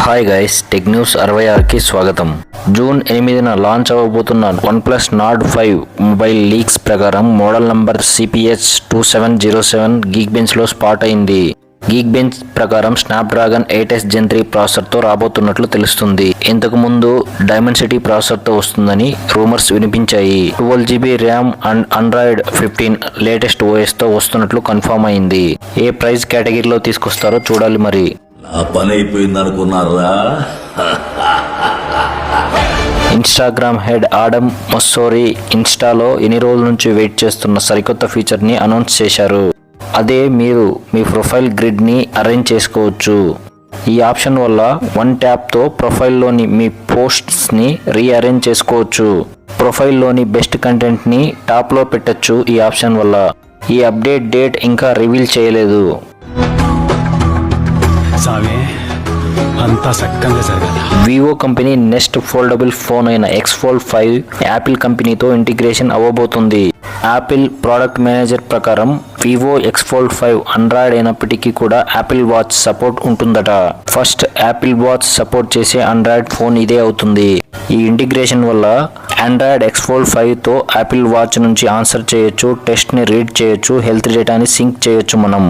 Hi guys, tech news 66కి స్వాగతం. June 8న లాంచ్ అవ్వబోతున్న OnePlus Nord 5 మొబైల్ లీక్స్ ప్రకారం మోడల్ నంబర్ CPH2707 గీక్బెంచ్ లో స్పాట్ అయింది. గీక్బెంచ్ ప్రకారం స్నాప్డ్రాగన్ 8s Gen 3 ప్రాసెసర్ తో రాబోతున్నట్లు తెలుస్తుంది. ఇంతకు ముందు డైమెన్సిటీ ప్రాసెసర్ తో వస్తుందని రూమర్స్ వినిపించాయి. 12GB RAM and Android 15 latest OS తో వస్తున్నట్లు కన్ఫర్మ్ అయింది. ఏ ప్రైస్ కేటగిరీలో తీసుకొస్తారో చూడాలి మరి. నా పని అయిపోయింది అనుకున్నారా? ఇన్స్టాగ్రామ్ హెడ్ ఆడమ్ మొస్సోరీ ఇన్స్టాలో ఎన్ని రోజుల నుంచి వెయిట్ చేస్తున్న సరికొత్త ఫీచర్ ని అనౌన్స్ చేశారు. అదే మీరు మీ ప్రొఫైల్ గ్రిడ్ ని అరేంజ్ చేసుకోవచ్చు. ఈ ఆప్షన్ వల్ల వన్ ట్యాప్ తో ప్రొఫైల్లోని మీ పోస్ట్స్ ని రీఅరేంజ్ చేసుకోవచ్చు. ప్రొఫైల్లోని బెస్ట్ కంటెంట్ ని టాప్ లో పెట్టచ్చు ఈ ఆప్షన్ వల్ల. ఈ అప్డేట్ డేట్ ఇంకా రివీల్ చేయలేదు. Vivo company next foldable phone అయిన X-Fold 5 యాపిల్ కంపెనీతో ఇంటిగ్రేషన్ అవ్వబోతుంది. యాపిల్ ప్రోడక్ట్ మేనేజర్ ప్రకారం వివో X-Fold 5 ఆండ్రాయిడ్ అయినప్పటికీ కూడా యాపిల్ వాచ్ సపోర్ట్ ఉంటుందట. ఫస్ట్ యాపిల్ వాచ్ సపోర్ట్ చేసే ఆండ్రాయిడ్ ఫోన్ ఇదే అవుతుంది. ఈ ఇంటిగ్రేషన్ వల్ల ఆండ్రాయిడ్ X-Fold 5 తో యాపిల్ వాచ్ నుంచి ఆన్సర్ చేయొచ్చు, టెస్ట్ ని రీడ్ చేయొచ్చు, హెల్త్ డేటాని సింక్ చేయొచ్చు. మనం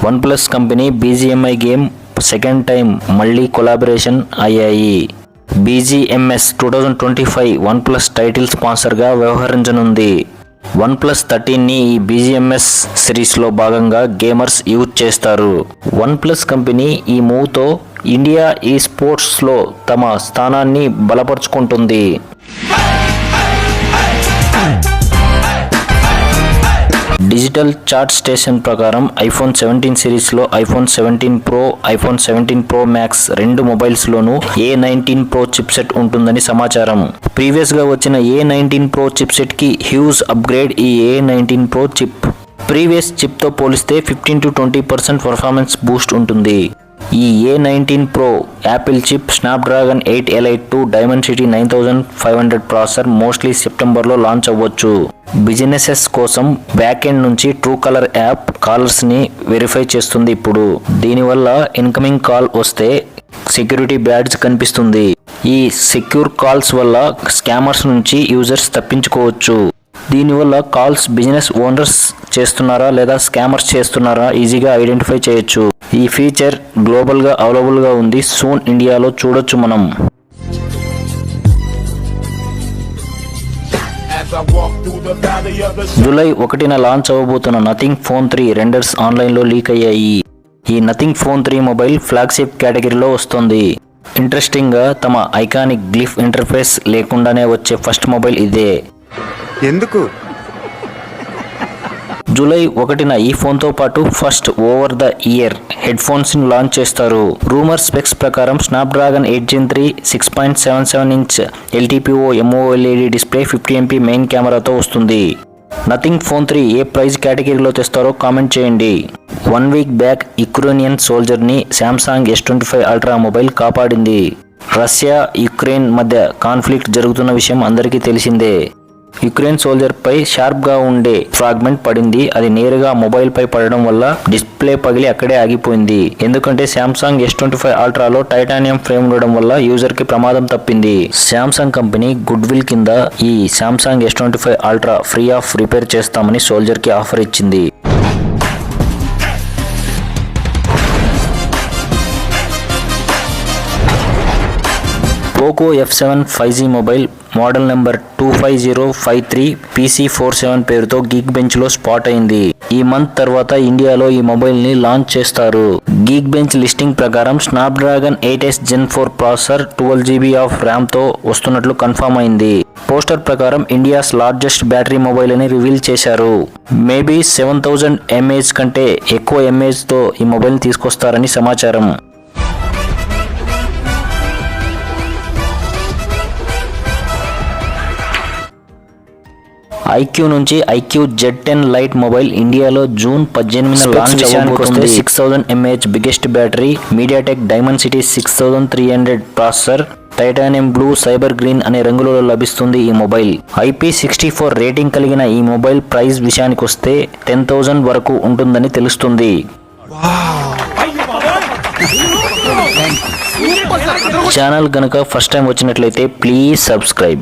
OnePlus company BGMI game second time మళ్ళీ కొలాబరేషన్ అయ్యాయి. BGMS 2025 OnePlus టైటిల్ స్పాన్సర్ గా వ్యవహరించనుంది. OnePlus 13 ని ఈ BGMS సిరీస్ లో భాగంగా గేమర్స్ యూజ్ చేస్తారు. OnePlus కంపెనీ ఈ మూవ్ తో ఇండియా ఈ స్పోర్ట్స్ లో తమ స్థానాన్ని బలపరుచుకుంటుంది. డిజిటల్ చార్ట్ స్టేషన్ ప్రకారం iPhone 17 సిరీస్ లో iPhone 17 Pro, iPhone 17 Pro Max రెండు మొబైల్స్ లోనూ A19 Pro చిప్సెట్ ఉంటుందని సమాచారం. ప్రీవియస్ గా వచ్చిన A19 Pro చిప్సెట్ కి హ్యూజ్ అప్గ్రేడ్ ఈ A19 Pro chip. Previous chip తో పోలిస్తే 15 to 20% పర్ఫార్మెన్స్ బూస్ట్ ఉంటుంది. ఈ A19 Pro Apple chip Snapdragon 8 Elite 2 Dimensity 9500 processor mostly సెప్టెంబర్లో లాంచ్ అవ్వచ్చు. బిజినెసెస్ కోసం బ్యాక్ ఎండ్ నుంచి ట్రూ కలర్ యాప్ కాలర్స్ ని వెరిఫై చేస్తుంది ఇప్పుడు. దీనివల్ల ఇన్కమింగ్ కాల్ వస్తే సెక్యూరిటీ బ్యాడ్జ్ కనిపిస్తుంది. ఈ సెక్యూర్ కాల్స్ వల్ల స్కామర్స్ నుంచి యూజర్స్ తప్పించుకోవచ్చు. దీనివల్ల కాల్స్ బిజినెస్ ఓనర్స్ చేస్తున్నారా లేదా స్కామర్స్ చేస్తున్నారా ఈజీగా ఐడెంటిఫై చేయొచ్చు. ఈ ఫీచర్ గ్లోబల్ గా అవైలబుల్ గా ఉంది. సూన్ ఇండియాలో చూడొచ్చు మనం. జూలై 1న లాంచ్ అవ్వబోతున్న నథింగ్ ఫోన్ 3 రెండర్స్ ఆన్లైన్ లో లీక్ అయ్యాయి. ఈ నథింగ్ ఫోన్ 3 మొబైల్ ఫ్లాగ్షిప్ కేటగిరీలో వస్తుంది. ఇంట్రెస్టింగ్ గా తమ ఐకానిక్ గ్లిఫ్ ఇంటర్ఫేస్ లేకుండానే వచ్చే ఫస్ట్ మొబైల్ ఇదే. ఎందుకు? జూలై 1న ఈ ఫోన్ తో పాటు first over the year head phones ని లాంచ్ చేస్తారు. రూమర్ స్పెక్స్ ప్రకారం Snapdragon 8 Gen 3 6.77 inch LTPO MOLED display 50MP main కెమెరాతో వస్తుంది. నథింగ్ ఫోన్ 3 ఏ ప్రైస్ కేటగిరీలో తెస్తారో కామెంట్ చేయండి. 1 వీక్ బ్యాక్ యుక్రేనియన్ సోల్జర్ ని Samsung S25 Ultra మొబైల్ కాపాడింది. రష్యా యుక్రెయిన్ మధ్య కాన్ఫ్లిక్ట్ జరుగుతున్న విషయం అందరికీ తెలిసిందే. యుక్రెయిన్ సోల్జర్ పై షార్ప్ గా ఉండే ఫ్రాగ్మెంట్ పడింది. అది నేరుగా మొబైల్ పై పడడం వల్ల డిస్ప్లే పగిలి అక్కడే ఆగిపోయింది. ఎందుకంటే Samsung S25 Ultra లో టైటానియం ఫ్రేమ్ ఉండడం వల్ల యూజర్ కి ప్రమాదం తప్పింది. Samsung కంపెనీ గుడ్ విల్ కింద ఈ Samsung S25 Ultra free of repair చేస్తామని సోల్జర్ కి ఆఫర్ ఇచ్చింది. Poco F7 5G mobile model number 25053 PC47 పేరుతో గీక్ బెంచ్ లో స్పాట్ అయింది. ఈ మంత్ తర్వాత ఇండియాలో ఈ మొబైల్ ని లాంచ్ చేస్తారు. గీక్ బెంచ్ లిస్టింగ్ ప్రకారం Snapdragon 8s Gen 4 processor 12GB of RAM తో వస్తున్నట్లు కన్ఫర్మ్ అయింది. పోస్టర్ ప్రకారం ఇండియాస్ లార్జెస్ట్ బ్యాటరీ మొబైల్ అని రివీల్ చేశారు. మేబీ 7000 mAh కంటే ఎక్కువ mAh తో ఈ మొబైల్ తీసుకొస్తారని సమాచారం. ఐక్యూ నుంచి ఐక్యూ Z10 లైట్ మొబైల్ ఇండియాలో జూన్ 18న లాంచ్ అవబోతుంది. 6000 mAh biggest battery, MediaTek Dimensity 6300 processor, titanium blue, cyber green అనే రంగులలో లభిస్తుంది ఈ మొబైల్. IP64 రేటింగ్ కలిగిన ఈ మొబైల్ ప్రైస్ విషయానికి వస్తే 10,000 వరకు ఉంటుందని తెలుస్తుంది. ఛానల్ గనుక ఫస్ట్ టైం వచ్చినట్లయితే ప్లీజ్ సబ్స్క్రైబ్.